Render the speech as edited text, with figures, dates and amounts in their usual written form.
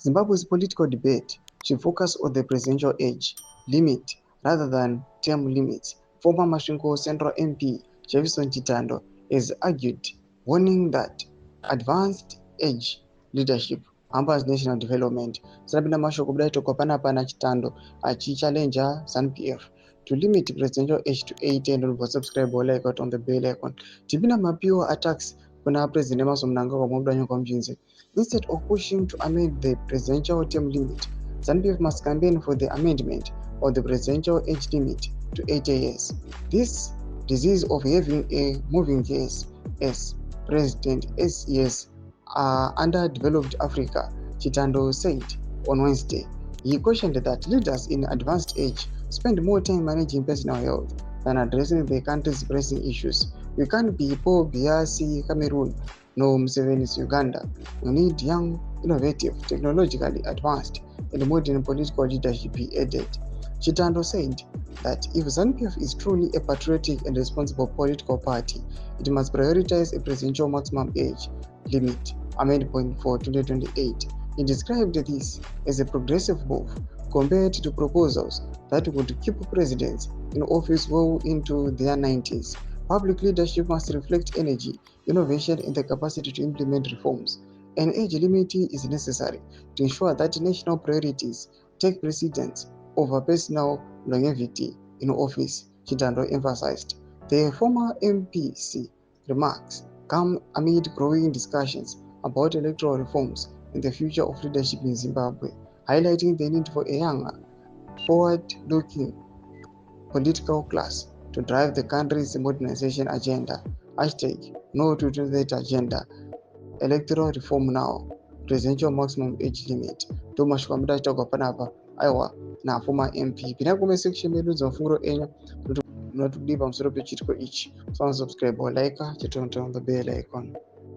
Zimbabwe's political debate should focus on the presidential age limit rather than term limits. Former Masvingo Central MP Jefferson Chitando has argued, warning that advanced age leadership hampers national development. Sabina mashoko kudai toko pana Chitando achichallenja ZANU-PF to limit presidential age to 80 and subscribe like on the bell icon. Tibina Mapio attacks kuna president Emerson Mnangagwa Mwabudanyo Mchinzi. Instead of pushing to amend the presidential term limit, ZANU-PF must campaign for the amendment of the presidential age limit to 80 years. This disease of having a moving case as president SES underdeveloped Africa, Chitando said on Wednesday. He cautioned that leaders in advanced age spend more time managing personal health than addressing the country's pressing issues. We can't be Paul Biya, Cameroon, no Museveni's Uganda. We need young, innovative, technologically advanced, and modern political leadership, he added. Chitando said that if ZANU-PF is truly a patriotic and responsible political party, it must prioritize a presidential maximum age limit amendment for 2028. He described this as a progressive move compared to proposals that would keep presidents in office well into their 90s. Public leadership must reflect energy, innovation, and the capacity to implement reforms. An age limit is necessary to ensure that national priorities take precedence over personal longevity in office, Chitando emphasized. The former MPC remarks come amid growing discussions about electoral reforms and the future of leadership in Zimbabwe, highlighting the need for a younger, forward-looking political class to drive the country's modernization agenda. Hashtag no to 2030 agenda. Electoral reform now. Presidential maximum age limit. Thomas Kwamida chitagwa panapa. Aiwa na former MP. Pinagome section medu zofunguro enyo. Not to leave pamusoro pechitiko ichi. So subscribe or like. Chitone on the bell icon.